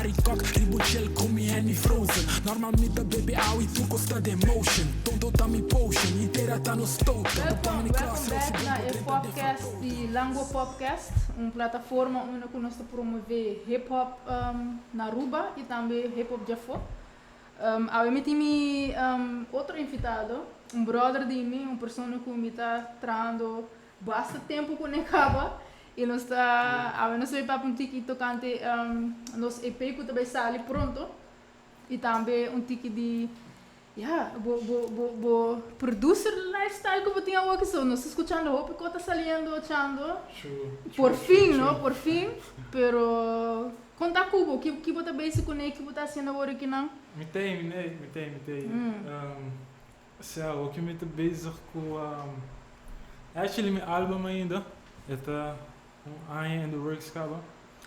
Ferrari cock, ribucel come Annie Frozen. Normalmente baby aui tu costa de emotion. Tonto tami potion, inteira tá no stoat. Welkom back naar je podcast, die Lango Podcast, plataforma onde nós promover hip-hop na Aruba e também hip-hop Jaffa. Avem timi outro invitado, brother de mim, pessoa que me está trazendo bastante tempo que acaba. E nós vamos para um tiki tocante nos EP que também sai pronto. E também tiki de producer lifestyle que eu tinha aqui só. Nós escutando roupa que está saliendo, achando. Por fim, não? Por fim. Pero conta Cubo, que você basic com ele, que você está sendo agora aqui não? Me tem. O que me está basic com actually meu álbum ainda está in the works acaba.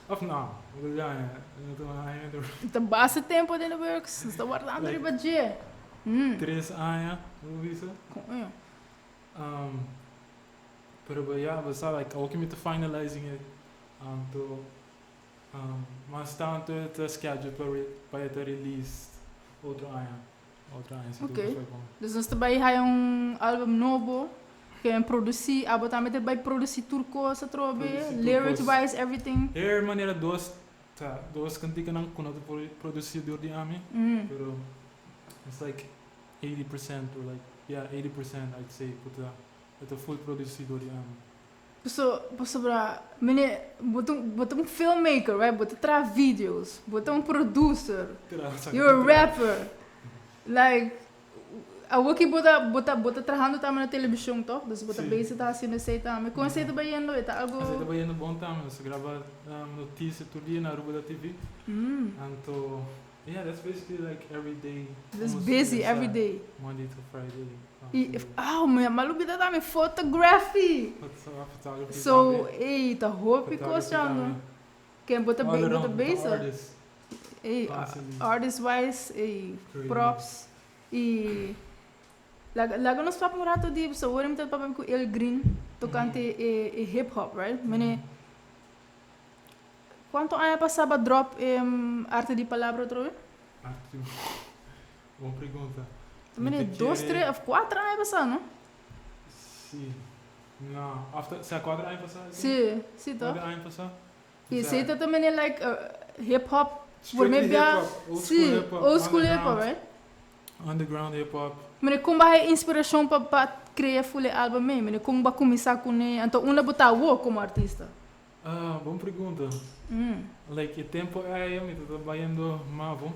Of não, não estou in the works. Está bastante tempo dentro do works, está guardando de budget. 3 anos, não isso? Pero but like o que me está finalizing it, mas tanto está schedule para être release outro ano. Ok. Dus nós também há álbum novo que é produzir, também vai produzir turcos, lyrics wise everything. Maneira duas cantigas não quando produzir do dia a mim, pero it's like 80% or like 80% I'd say puta full produzir do dia a mim. So para mene botar filmmaker, right? Botar videos, botar producer. You're a rapper. Like aqui bota trabajando também na televisão, tá? Dus bota base tá assim nesse também. Com esse trabalhando, tá algo. Esse trabalhando bom também. Você grava notícia todo dia na Aruba da TV. Então, that's basically like every day. That's busy every day. Monday to Friday. Minha malubida também photography. So, tá hobby coachando. Quem bota base? Artist wise, props. E lago nos papo rato de so hoje me papo com El Green tocante hip hop, right? Mene quanto anos passava drop arte de palavra outra vez? Boa pergunta. Mene 2, 3 ou 4 anos passava, não? Sim. Não, after 4 anos passava? Sim, tá. 4 anos passava. E sei também like hip hop, por me old school hip hop, right? Underground hip hop. Mene como vai inspiração para criar full álbum mesmo? Como vai começar com ele? Então, onde botar o como artista? Boa pergunta. Like, o tempo eu me estou trabalhando mavo.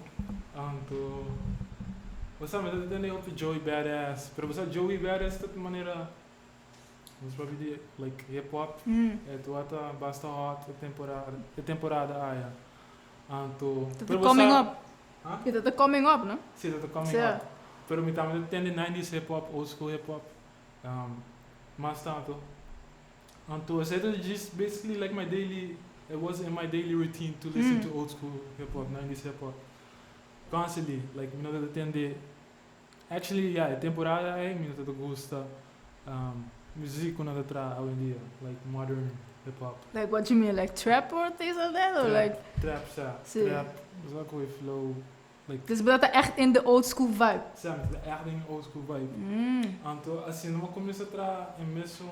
Então, você me está tendo outro Joey Badass. Pero você Joey Badass de maneira, você pode dizer, like hip hop. Tu ata basta hot temporada aí. Então, coming up. It is coming up, no? Sim, está coming up. Pero me também tem 90s hip hop, old school hip hop. Mas tanto. Então, it's just basically like it was in my daily routine to listen to old school hip hop, 90s hip hop. Constantly, like, me não atende. Actually, temporada aí, me não gosta. Música não tra hoje em dia, like modern hip hop. Like what you mean, like trap or things like that, or like trap, trap. Dat is ook flow. Like, dus dat echt in de old school vibe. Sim, echt in old school vibe. Então, assim, não começa a tra mesmo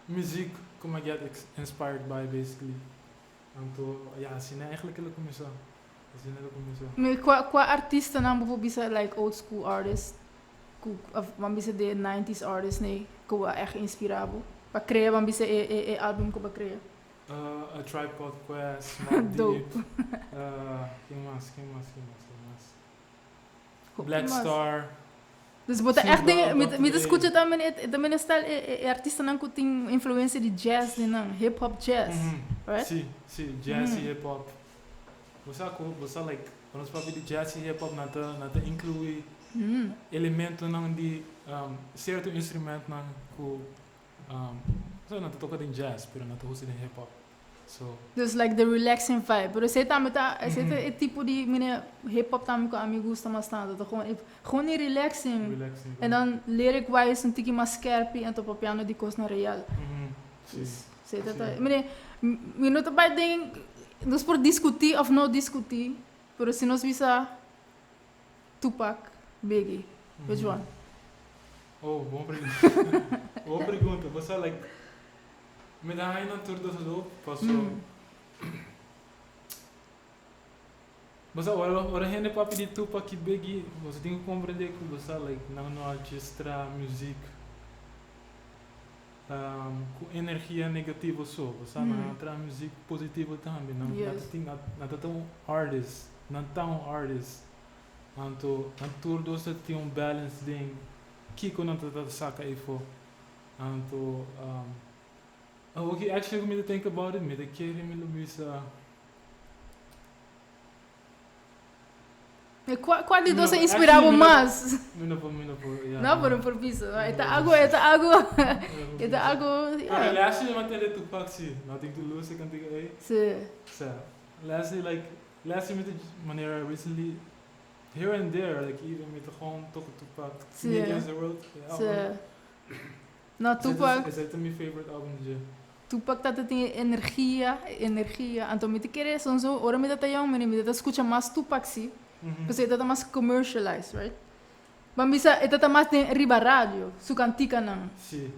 música como I get inspired by basically. Então, assim é eigenlijk ele começou. Maar qua artiesten dan bijvoorbeeld like old school artists, of man bisa de 90s artists nee, ko echt inspirabel. Pa creëren man bisa album ko ba creëren. A Tribe Called Quest, Mobb Deep. Quem mais? Black Star. Dus bota echt dingen, met escuta também style artista não tem influência de jazz, não, hip hop jazz, right? Sim, jazz e hip hop. Você like, quando você fala de jazz e hip hop, nata inclui elemento não de certo instrumento não que você não toca em jazz, pero não usa em hip hop. So. Dus like the relaxing vibe. Pero sei também esse tipo de hip hop também que a mim gosta bastante. Gewoon relaxing. En dan lyric wise um tiki mais scherp en op piano die kost naar real. Sim. Sei dat. Minuto bij ding nós por discutir ou não discutir, pero se nós visa Tupac, Biggie, which one? Oh, boa pergunta. Boa pergunta. Você, like, me dá aí na tour do loop, passou. Mas agora gente para pedir Tupac e Biggie, você tem que compreender que você, like, não registra música com energia negativa só. Você não traz música positiva também. Não tem tão artist, não tão artist. Então, na tour você tem balance de Kiko não está saca aí for. Então, okay, actually, me to think about it, me to carry me Luisa. Qual de você inspirava mais? Não, por isso. Está algo. Last year, I attended Tupac, see, nothing to lose, I can take it. Sim. Last year, me to maneira recently, here and there, like even me to gewoon talk to Tupac. Me Against the World. Sim. Não, Tupac. Is that my favorite album, já? Tupac tá tem energia. Então me te querer, sonso, ora me tá young, me tá escuta mais Tupac sim. Porque ele tá mais commercialized, right? Mas bisa ele tá mais de riba rádio, su cantica não. Sim.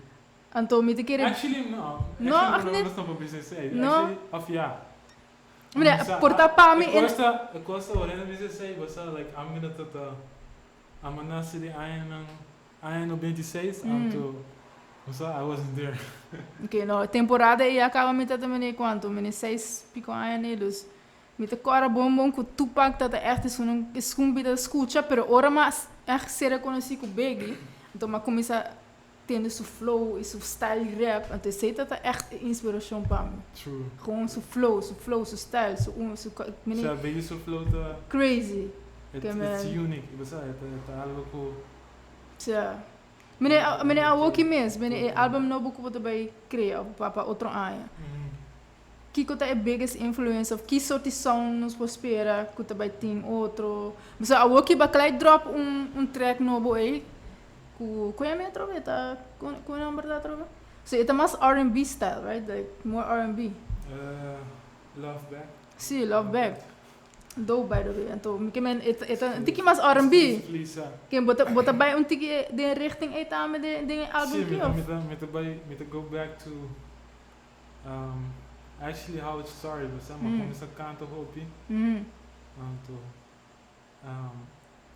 Então me te querer. Actually, no. No, Actually, não para business say. Actually, afia. Mira, porta para mim. Costa orena business say, você like I'm gonna tota. I'm gonna see the ano 26, então. I wasn't there. Okay, no, temporada e acaba me também quanto, me 6 pico anos. Me te cora bom com Tupac tá echt is um escumbida escuta, pero ora mas echt ser conhecido com Biggie. Então mas começa a ter su flow e su style rap, então sei tá echt inspiração para mim. True. Gewoon su flow, su style, su Biggie su flow tá crazy. It's unique, você tá algo com ja. Meneer Awoki mesmo, meneer album novo que você vai criar para outro ano. Kiko tá é biggest influence of que sorte sound nos prospera, que tá vai ter outro. Mas Awoki vai drop track novo aí, conhece me trove tá, conhece number tá trove. So it's mais R&B style, right? Like more R&B. Love Back. Sim, Love Back. Dope by the way. Então, que men tiki mais R&B. Que bota by tiki de richting eta met de album que of. Met to go back to actually how it started, but some começa a cantar hobby. Então,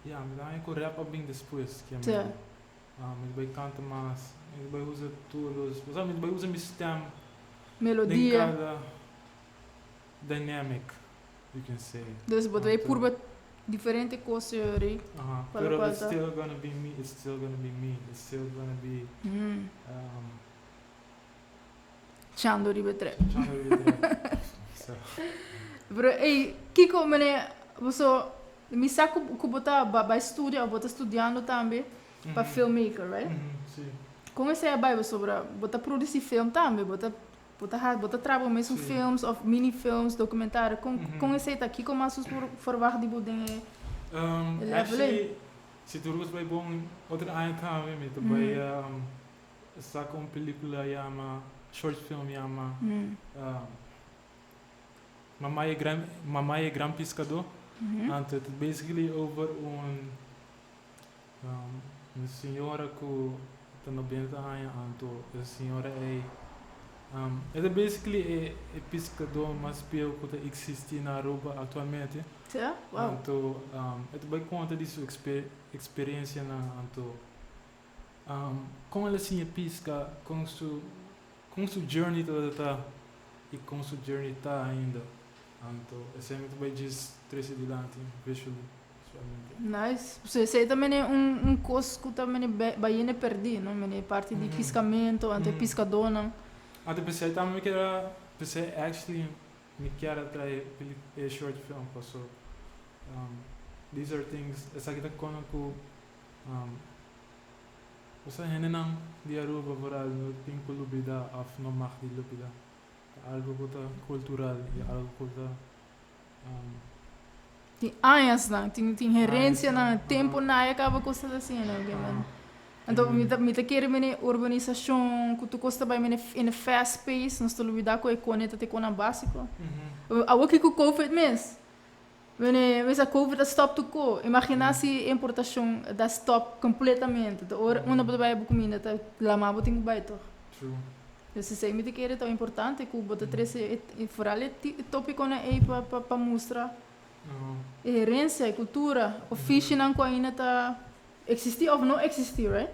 yeah, me dá com rap bem depois que me vai cantar mais, me vai usar todos, mas me vai usar meu stem, melodia, dynamic, you can say. Dus bota vai por diferente coisas aí. Pero it's still gonna be me. It's still gonna be me. It's still gonna be. Chando ribetre. Pero Kiko mene você me saco que bota vai estudar, bota estudando também para filmmaker, right? Sim. Como você vai sobre bota produzir filme também, bota trabalhar mesmo filmes of mini films, documentário. Com esse tá Kiko mas forward de bodem actually, se tu vai bom outra ano também, me tu vai saca película chama short film chama Mamãe Gran Pescador. And it's basically over uma senhora que está 90 anos, então a senhora é basically é pescador mas pior que existe na Aruba atualmente. Wow. Então é vai conta de sua experiência na então como ela assim pesca com su journey toda tá e com su journey tá ainda. Então esse é muito bem diz três adiante visually. Nice. Você também é curso que também vai perder, não? É parte de pescamento, ante pescadona. Até pensei também que era pensei actually me quer atrair a short film, so these are things essa aqui tá com você ainda não de Aruba para no tempo lubida of no mag de lubida algo cultural e algo cultural tem anos não tem herência não tempo não acaba coisa assim não Então, me te querer mene urbanização, que tu costa vai mene in a fast pace, nós estamos lidando com a economia te com a básico. A o que com COVID mesmo. Mas a COVID stop to go. Imagina se a importação da stop completamente. Então, uma boa vai comida, tá lá mais boa tem vai toch. True. Dus se sei me te querer tão importante que o bota três foral é tópico na aí para mostrar. Herência, cultura, o fish não ainda tá existir ou não existir, right?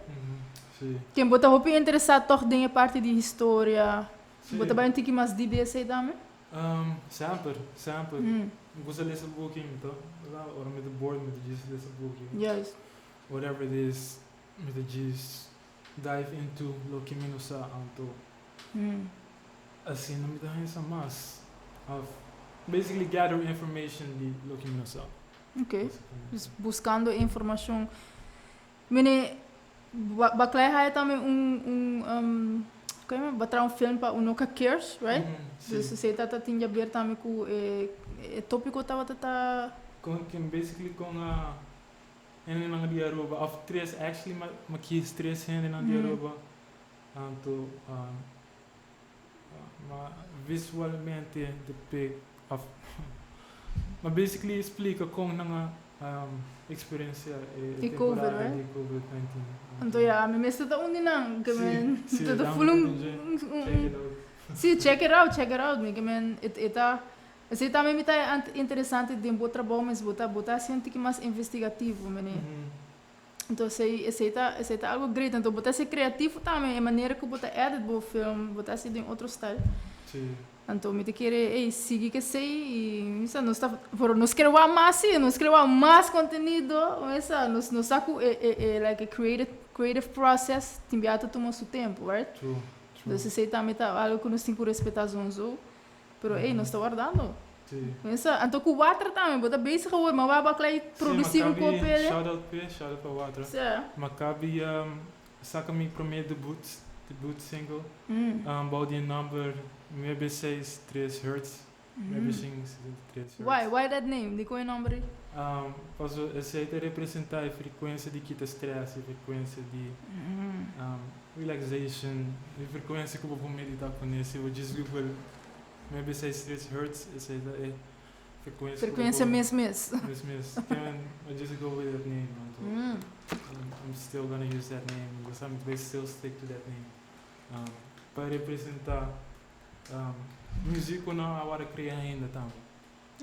Sim. Quem bota roupa interessado toch em parte de história. Bota bem que mais de ideia sei também? Sempre. Gosto de ler esse book então. Ou met de board met de gist desse book. Yes. Whatever it is, met de gist dive into lo que me nos anto. Assim, não me dá essa mais. Basically gather information de lo que me nos Ok. Dus buscando informação. Mene, Baclay também como é filme para o Noca Cares, right? Dus você tá tinha ver também com tópico tava com basically com a en na dia roba of tres actually ma kies tres hen na dia roba anto ma visualmente depict of ma basically explica com na experiência e COVID-19. Então, a minha mesa está onde não, que men, está full sim, check it out, que men, esse também me tá interessante de um trabalho, mas botar assim um pouco mais investigativo, men. Então, esse tá algo great, então botar ser criativo também, a maneira que botar edit o filme, botar assim de outro style. Sim. Então, me te querer seguir que sei e isso nós queremos mais conteúdo, nós saco like a creative process, timbiata toma seu tempo, right? True. Então, se também tá algo que nós temos que respeitar zonzo, pero nós está guardando. Sim. Então, com o water também, bota basic hoor, mas vai clay produzir um copo ele. Shout out para o water. Sim. Maccabi saca meu primeiro debut single, about the number maybe says 3 Hertz, maybe sings 3 Hertz. Why that name? De qual nome? Posso aceita representar a frequência de quita stress, a frequência de relaxation, a frequência que eu vou meditar com isso. Eu diz Google, maybe says 3 Hertz, aceita a frequência mesmo. I just go with that name. I'm still gonna use that name because I'm still stick to that name. Para representar música não agora criar ainda também.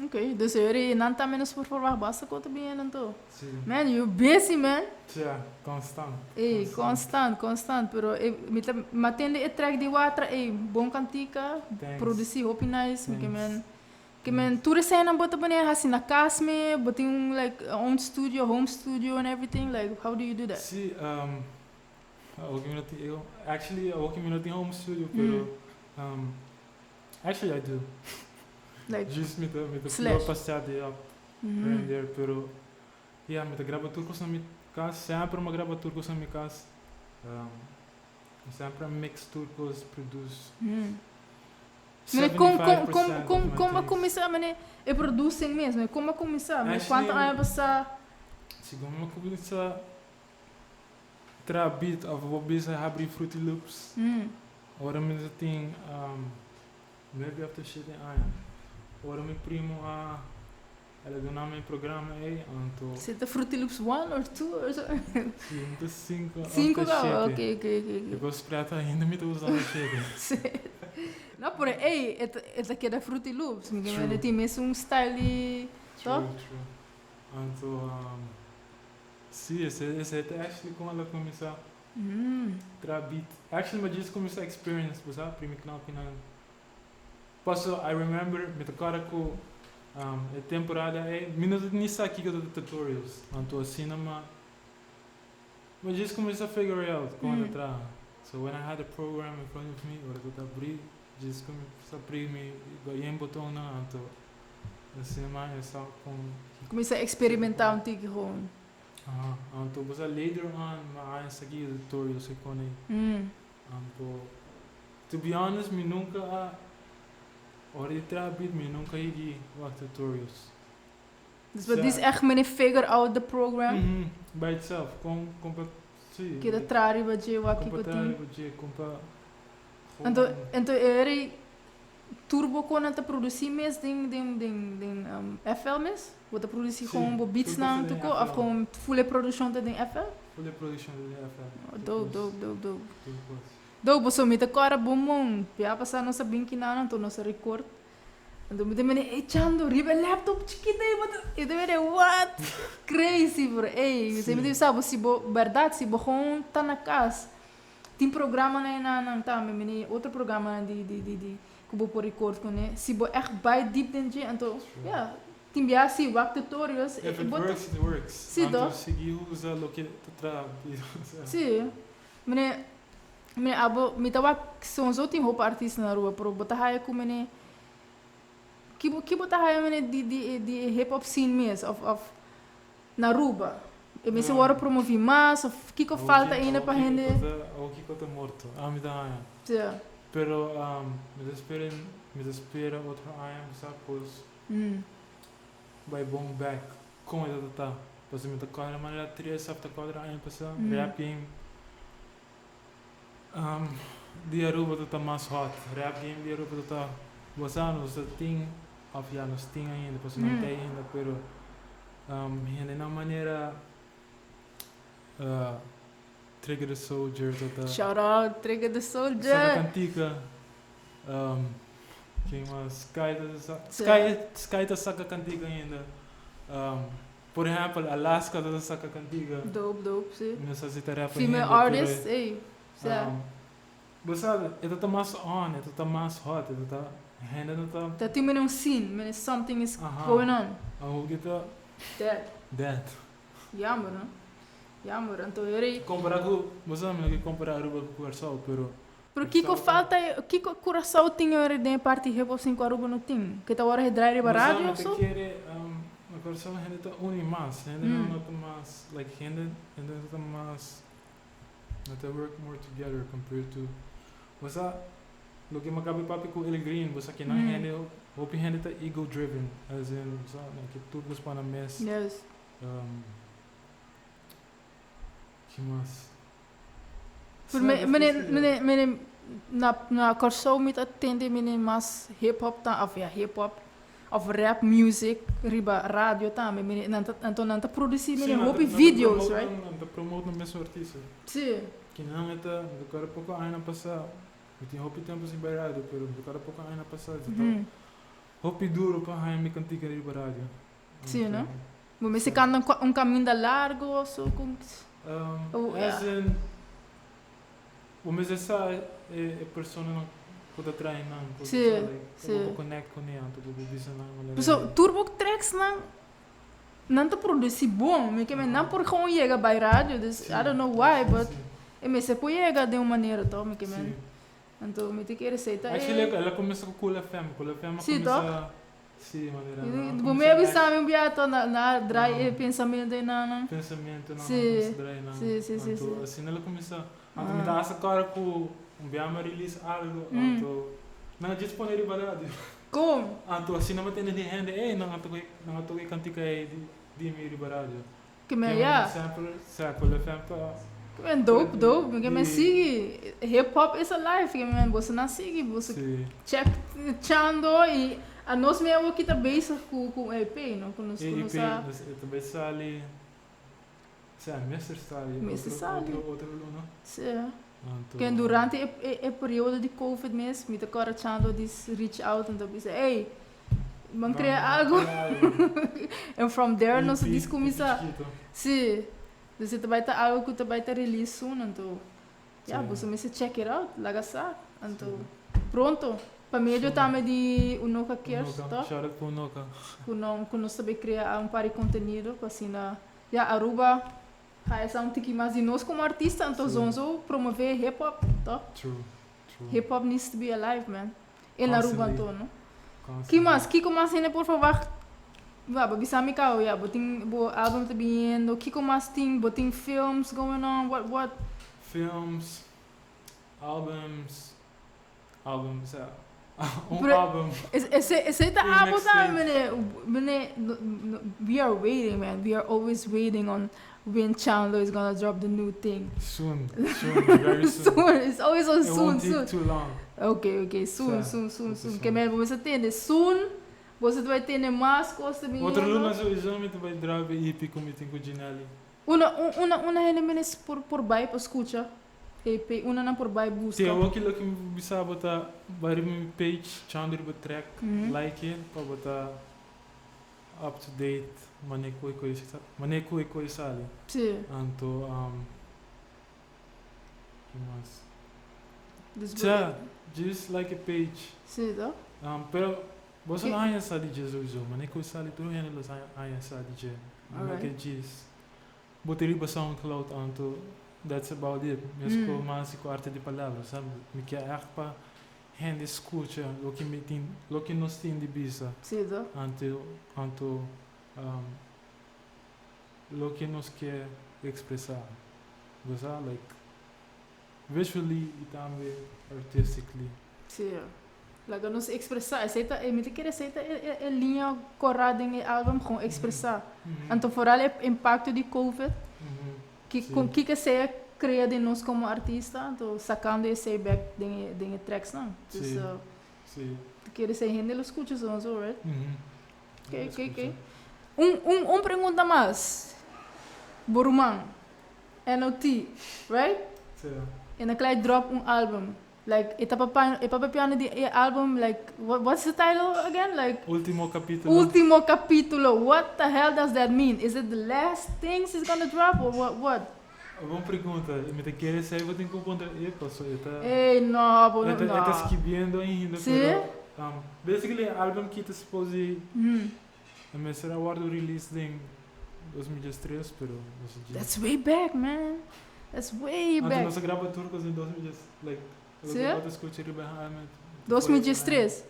Ok, dus jullie não tá menos por favor basta conta bem então. Sim. Man, you busy man. Ja, constant. Constant, pero me atende track de water, bom cantica, produzir hope nice, que man tu recém bota bem assim na casa me, botin like own studio, home studio and everything, like how do you do that? Sim, actually eu community home studio, pero actually I do. Like just met de floor passada up and there, pero met de grava turcos na minha casa, sempre uma grava turcos na minha casa. Sempre mix turcos produz. Como começar, mané, é produzem mesmo, como começar, mas quanto anos passar? Se como começar beat of vou bisa abrir Fruity Loops. Agora mesmo tem maybe after shit agora meu primo ela deu nome em programa então você tá Fruity Loops 1 ou 2 ou so? Sim, 5 ok. Eu gosto prata ainda me tô usando shit. Não, por aí, é que da Fruity Loops, ele tem mesmo style True. Então sim, esse é actually como ela começou beat. Actually, mas just começou a experience, sabe? Primeiro que não. Posso, I remember, me tocara com a temporada minuto nisso aqui que eu tutorials. Então assim, mas just começou a figure out como atrás. So when I had a program in front of me, or eu abri, just começou a abrir me, ganhei um botão na, então assim, mas só com. Comecei a experimentar pouco. Então você later on, mas aqui tutorials que eu então, to be honest, me nunca me nunca ia wat tutorials. Dus wat is echt mijn figure out the program? By itself, Sim. Que da trari ba je wa Compa kiko trari, ting. baje, compa... Então eri turbo kon te produzir mes ding FL mes? Wat te produzir Sim, gewoon bo beats turbo na se tuko tem of FL. gewoon full production te ding FL? Full production de FL. Dope. Turbo. Dope, so met de cara bomon. Pia passar nossa binki na to nossa record. Então me demene echando riba laptop chiquita e bota. E demene what? Crazy bro. Ei, você me deve sabe se bo verdade se bo gewoon tá na casa. Tem programa na tá me outro programa de que bo por record com né. Se bo echt bij diep dentro, então ja, tem bia se work tutorials If it works, it works. Sim, Anto toch? sigi usa lo que tra. Sim. Mene abo mitawa são os outros roupa artistas na rua, pro botar raia com mene que botar raia mene de hip hop scene mesmo of na rua. E me se hora promover mais, of que falta ainda para gente. O que tá morto. Me dá. Sim. Pero me espera outro ano, sabe, pois vai bom back. Como é que tá? Pois me toca na maneira 3 hafta quadra ano passado, rap game. Die Aruba tá mais hot. Rap game die Aruba tá gozando, você tem afianos tem ainda, pois não tem ainda, pero ainda na maneira Trigger the Soldier, tá. Shout out Trigger the Sabe Soldier. cantica. Quem mais? Sky tá saca cantiga ainda. Por exemplo, Alaska tá saca cantiga. Dope, sim. Necessita rap Female ainda, artist, ei. Você sabe, ele tá mais on, ele tá mais hot, ele tá ainda não tá. Tá tem mene scene, mene something is going on. O que tá Dead. Jammer, né? Jammer, então eri. Comparar com, você sabe que comparar Aruba com Curaçao, pero Pero Kiko falta, Kiko Curaçao tinha hora de parte hip hop sem Aruba não tem. Que tá hora de drive riba rádio ou so? Curaçao ainda tá uni mais, ainda não tá mais, like ainda tá mais, they work more together compared to, você, lo que magabi papi com ele green, você que não ainda, hope ainda tá ego driven, as in, sabe, que tudo was para mess. Yes. Que mais? Por mene na Curaçao me atende mene mais hip hop tá, of hip hop. Of rap music, riba radio também, então não tá produzir mene hope videos, right? Não tá promote no mesmo artista. Sim. Que não é tá, do cara pouco ano passado, eu tinha hope tempo sem radio, pero do cara pouco ano passado, então hope duro para a me cantiga riba radio. Sim, né? Mas se canta caminho da largo ou só com as in, mas essa é pessoa não pode treinar, não. Sim. Pode connect com ela, pode dizer não. So turbo tracks não tá produzir bom, mas que não por como chega by rádio, I don't know why, but mas se pode chegar de uma maneira, então, me que então me tem que receita. Actually, ela começa com Cool FM começa. Sim, maneira. Bom, me avisar me biato na dry pensamento e na. Pensamento não. Sim. Assim ela começa. Então me dá essa cara com biama release algo, então não disponível para rádio. Como? Então assim não tem de rende, não tô cantica de me para rádio. Que me ya. Sample, Cool FM tá. Que me dope, que me sigue. Hip hop is alive, que me você não sigue, você check chando e a nós mesmo aqui também com EP, não com nós EP, também sali. Sabe, Mr. Sali. Outro aluno. Sim. Que durante a período de Covid mesmo, me tocou chando this reach out and dizer, hey, vamos criar algo. And from there nós diz começar. Sim. Você também está algo que também está release soon, então. Já, você me check it out, laga sa. Então, pronto. Para mim eu também de Unoka Cares, tá? Shout out para Unoka. Com nós também criar par de conteúdo, assim na Aruba. Essa tiki mais de nós como artista, então vamos promover hip hop, tá? True. Hip hop needs to be alive, man. E na Aruba então, não? Que mais ainda por favor? Vá, bisa mi kau ya, boting album tá vindo. Que mais tem? Boting films going on? What? Films, albums, album. Is it the Your album next time? We are waiting, man. We are always waiting on when Chandler is gonna drop the new thing. Soon, very soon. Soon. It's always on It soon, won't take soon. too long. Okay. Soon. Soon. Que man, você tem soon. Você vai ter mais coisas também. Outro luna sowieso met vai draaien EP como tem com Ginelli. Una hele menes por bai pa escucha. EP, una na por bai busca. Tem ook que me bisa botar bari mi page, Chandler track, like it, para botar up to date, maneco e coisa ali. Sim. Anto que mais? Tja, just like a page. sim, tá? Pero você não há essa de Jesus, maneco e sali tudo ainda los há essa de Jesus. Não que diz. Botei para SoundCloud anto. That's about it. Mesmo mais com arte de palavras, sabe? Me quer echt para gente escuta o que nós tem de bisa. Sim, tá? Anto o que nós quer expressar. Você like visually e também artistically. Sim. Like nos expressar, aceita, me quer aceita a linha corrada em álbum com expressar. Então vooral o impacto de COVID. Que você cria de nós como artista, então sacando esse back de tracks não. Então, sim. Quer ser gente lo escuta só, right? Ok. Pergunta mais. Burman, NOT, right? Sim. En dan krijg je drop een album. Like, etapa piano die album, like, what's the title again? Like, Ultimo capítulo. What the hell does that mean? Is it the last things he's gonna drop or what? Boa pergunta. Me te queres saber vou ter que encontrar passo. No. Está escrevendo ainda. Sim? Basically, album que te supose mas será o release em 2013, pero That's way back, man. That's way back. Nós grava turcos em 2010, like, eu escutei realmente. 2013?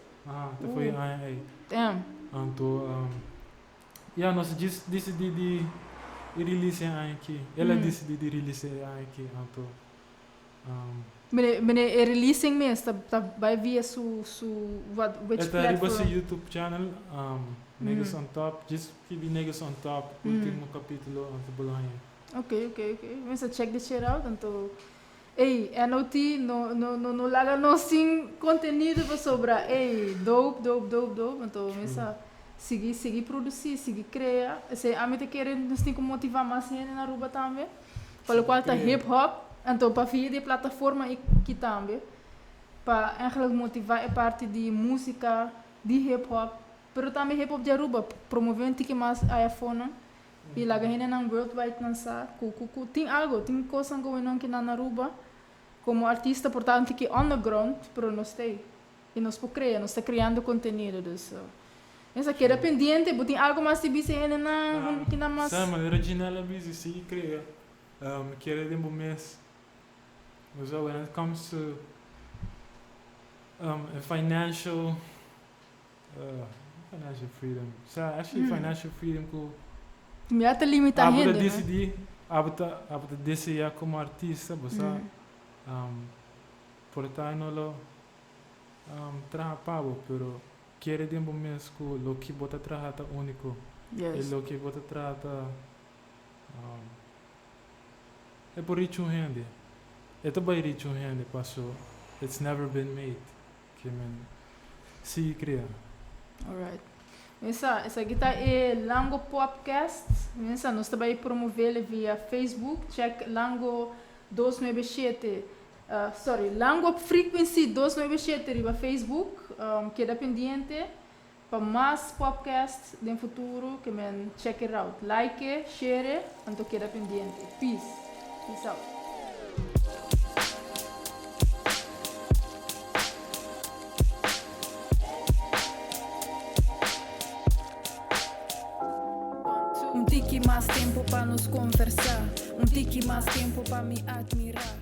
Foi aí. Damn. Então, nós decidi de release aqui. Ela decidi de release aqui, então. Meneer releasing mesmo, tá vai via which platform? Esta YouTube channel, Niggas on Top, just keep Niggas on Top, último capítulo antes Bolonha. Ok. Vamos check this shit out, então. Ei, NOT no larga não sem conteúdo para sobrar. Ei, dope. Então, vamos seguir produzir, seguir criar. A mim te querer nos tem que motivar mais gente na rua também. Pelo qual tá hip hop. Então, para via de plataforma aqui também, para eigenlijk motivar a parte de música, de hip hop, mas também hip hop de Aruba, promover um tique mais a iPhone, e lá ainda não worldwide lançar, tem algo, tem coisa going on aqui na Aruba, como artista, portanto, que underground, mas nós tem, e nós podemos está criando conteúdo, dus, essa queda pendente, tem algo mais de bici ainda não, que não mais. Sim, mas original é busy, sim, cria, querer de mês. So when it comes to financial freedom, so actually financial freedom ko. Me até limitar a renda. Decidi, abata decidir como artista, bosa, portanto lo trabalho, pero querer de um mês que lo que bota trabalho único, e lo que bota trabalho é por isso rende. Ito ba i-reach yung hand paso it's never been made. Si cria. Alright. Essa aqui é Lango Podcast. Nós também promovê-lo via Facebook. Check Lango 297. Lango Frequency 297 via Facebook. Queda pendente para mais podcasts no futuro. Check it out. Like, share, então queda pendente. Peace out. Um tique mais tempo para nos conversar, um tique mais tempo para me admirar.